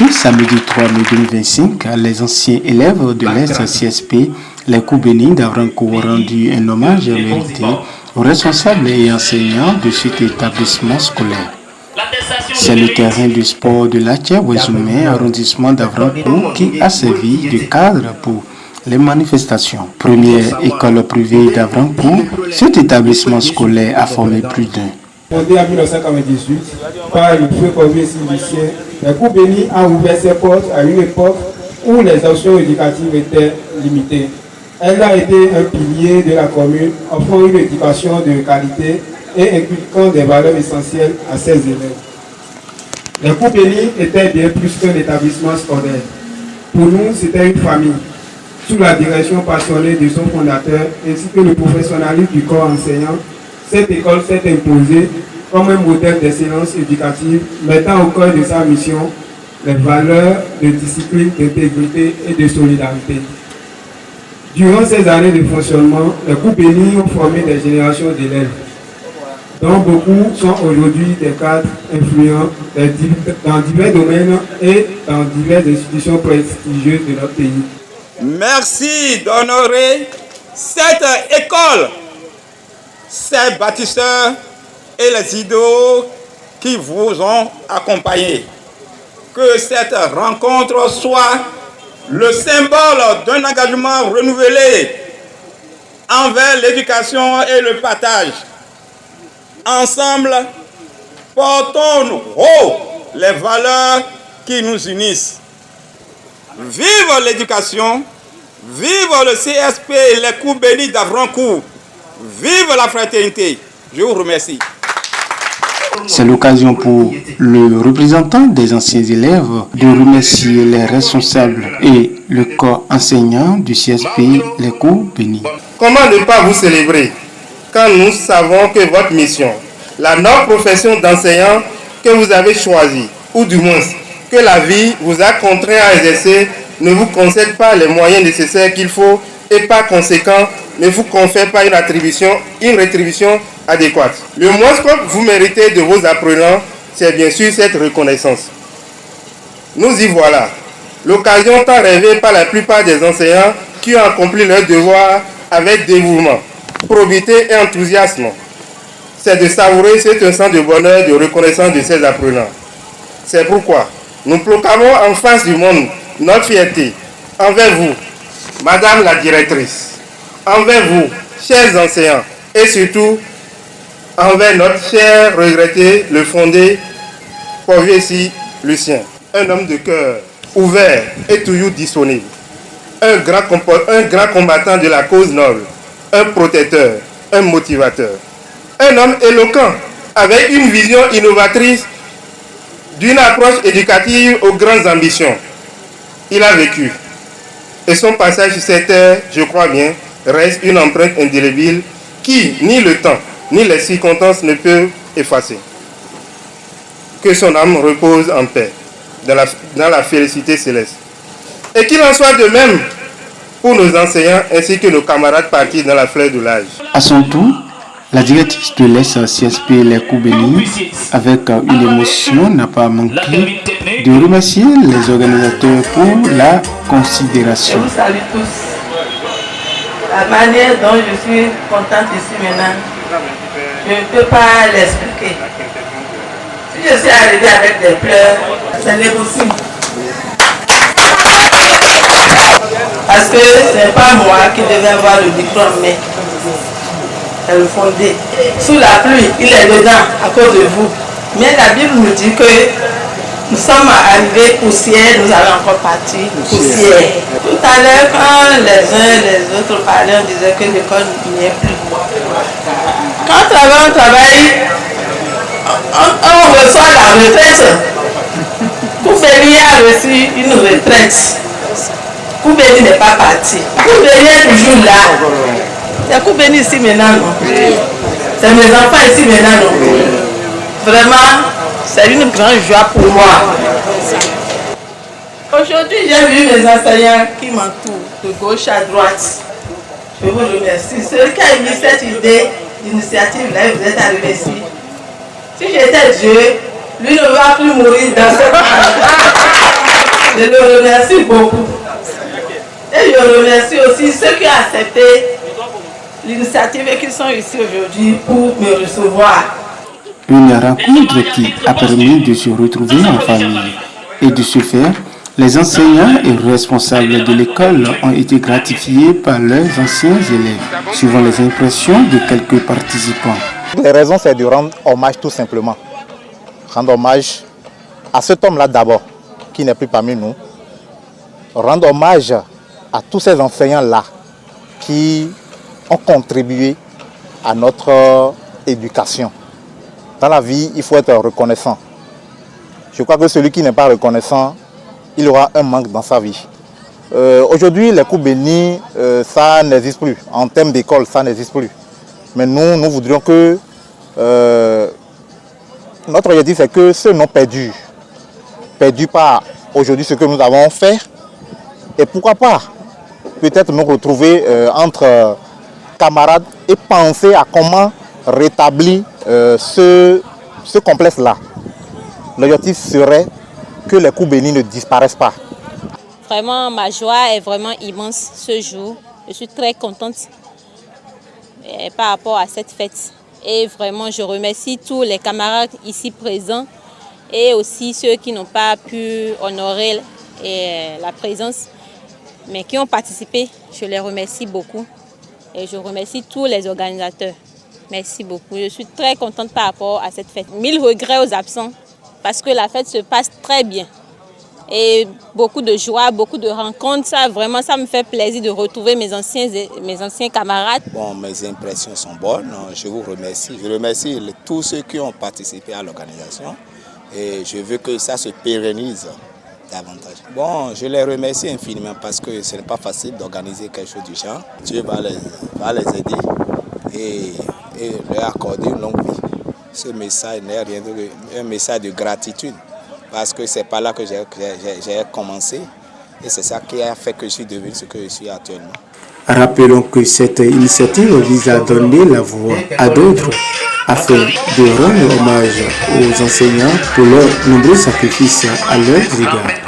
Ce samedi 3 mai 2025, les anciens élèves de l'ES-CSP, les coups bénis d'Avrancourt ont rendu un hommage mérité aux responsables et enseignants de cet établissement scolaire. C'est le terrain du sport de l'Atia-Ouezoumé, arrondissement d'Avrancourt, qui a servi de cadre pour les manifestations. Première école privée d'Avrancourt, cet établissement scolaire a formé plus d'un. Fondé en 1998 par le feu Corbier Lucien, les coups bénis a ouvert ses portes à une époque où les options éducatives étaient limitées. Elle a été un pilier de la commune, offrant une éducation de qualité et inculquant des valeurs essentielles à ses élèves. Les coups bénis étaient bien plus qu'un établissement scolaire. Pour nous, c'était une famille, sous la direction passionnée de son fondateur ainsi que le professionnalisme du corps enseignant. Cette école s'est imposée comme un modèle d'excellence éducative, mettant au cœur de sa mission les valeurs de discipline, d'intégrité et de solidarité. Durant ces années de fonctionnement, les coups bénis ont formé des générations d'élèves, dont beaucoup sont aujourd'hui des cadres influents dans divers domaines et dans diverses institutions prestigieuses de notre pays. Merci d'honorer cette école, ces bâtisseurs et les idéaux qui vous ont accompagné. Que cette rencontre soit le symbole d'un engagement renouvelé envers l'éducation et le partage. Ensemble, portons haut les valeurs qui nous unissent. Vive l'éducation, vive le CSP et les coups bénis d'Avrancourt, vive la fraternité. Je vous remercie. C'est l'occasion pour le représentant des anciens élèves de remercier les responsables et le corps enseignant du CSP, les coups bénis. Comment ne pas vous célébrer quand nous savons que votre mission, la noble profession d'enseignant que vous avez choisie, ou du moins que la vie vous a contraint à exercer, ne vous concède pas les moyens nécessaires qu'il faut et par conséquent ne vous confère pas une rétribution adéquate. Le moins que vous méritez de vos apprenants, c'est bien sûr cette reconnaissance. Nous y voilà. L'occasion tant rêvée par la plupart des enseignants qui ont accompli leur devoir avec dévouement, probité et enthousiasme, c'est de savourer cet instant de bonheur, de reconnaissance de ces apprenants. C'est pourquoi nous proclamons en face du monde notre fierté envers vous, Madame la directrice, envers vous, chers enseignants, et surtout envers notre cher regretté, le fondé Corbier Lucien, un homme de cœur, ouvert et toujours disponible, un grand combattant de la cause noble, un protecteur, un motivateur, un homme éloquent, avec une vision innovatrice d'une approche éducative aux grandes ambitions. Il a vécu, et son passage sur cette terre, je crois bien, reste une empreinte indélébile qui, ni le temps, ni les circonstances ne peuvent effacer. Que son âme repose en paix, dans la félicité céleste. Et qu'il en soit de même pour nos enseignants ainsi que nos camarades partis dans la fleur de l'âge. À son tour, la directrice de l'ES-CSP, les coups bénis, avec une émotion, n'a pas manqué de remercier les organisateurs pour la considération. Je vous salue tous. La manière dont je suis contente ici maintenant, je ne peux pas l'expliquer. Si je suis arrivée avec des pleurs, c'est impossible. Parce que ce n'est pas moi qui devais avoir le diplôme, mais c'est le fondé. Sous la pluie, il est dedans à cause de vous. Mais la Bible nous dit que nous sommes arrivés poussière, nous allons encore partir poussière. Tout à l'heure, quand les uns et les autres parlaient, on disait que l'école n'y est plus. Quand on travaille, on reçoit la retraite. Koubéni a reçu une retraite. Koubéni n'est pas parti. Koubéni est toujours là. C'est Koubéni ici maintenant, non? C'est mes enfants ici maintenant, non? Vraiment, c'est une grande joie pour moi. Aujourd'hui, j'ai vu mes enseignants qui m'entourent, de gauche à droite. Je vous remercie. Celui qui a émis cette idée d'initiative-là, vous êtes arrivé ici. Si j'étais Dieu, lui ne va plus mourir dans cette Je le remercie beaucoup. Et je remercie aussi ceux qui ont accepté l'initiative et qui sont ici aujourd'hui pour me recevoir. Une rencontre qui a permis de se retrouver en famille. Et de ce fait, les enseignants et responsables de l'école ont été gratifiés par leurs anciens élèves, suivant les impressions de quelques participants. Les raisons, c'est de rendre hommage tout simplement. Rendre hommage à cet homme-là d'abord, qui n'est plus parmi nous. Rendre hommage à tous ces enseignants-là qui ont contribué à notre éducation. Dans la vie, il faut être reconnaissant. Je crois que celui qui n'est pas reconnaissant, il aura un manque dans sa vie. Aujourd'hui, les coups bénis, ça n'existe plus. En termes d'école, ça n'existe plus. Mais nous voudrions que notre objectif, c'est que ceux non perdus par aujourd'hui ce que nous avons fait. Et pourquoi pas peut-être nous retrouver entre camarades et penser à comment rétablir ce complexe-là. L'objectif serait que les coups bénis ne disparaissent pas. Vraiment, ma joie est vraiment immense ce jour. Je suis très contente par rapport à cette fête. Et vraiment, je remercie tous les camarades ici présents et aussi ceux qui n'ont pas pu honorer la présence, mais qui ont participé. Je les remercie beaucoup. Et je remercie tous les organisateurs. Merci beaucoup. Je suis très contente par rapport à cette fête. 1000 regrets aux absents parce que la fête se passe très bien. Et beaucoup de joie, beaucoup de rencontres. Ça, vraiment, ça me fait plaisir de retrouver mes anciens camarades. Bon, mes impressions sont bonnes. Je vous remercie. Je remercie tous ceux qui ont participé à l'organisation. Et je veux que ça se pérennise davantage. Bon, je les remercie infiniment parce que ce n'est pas facile d'organiser quelque chose du genre. Dieu va les aider et leur accorder une longue vie. Ce message n'est rien qu'un message de gratitude parce que c'est par là que j'ai commencé et c'est ça qui a fait que je suis devenu ce que je suis actuellement. Rappelons que cette initiative vise à donner la voix à d'autres afin de rendre hommage aux enseignants pour leurs nombreux sacrifices à leur égard.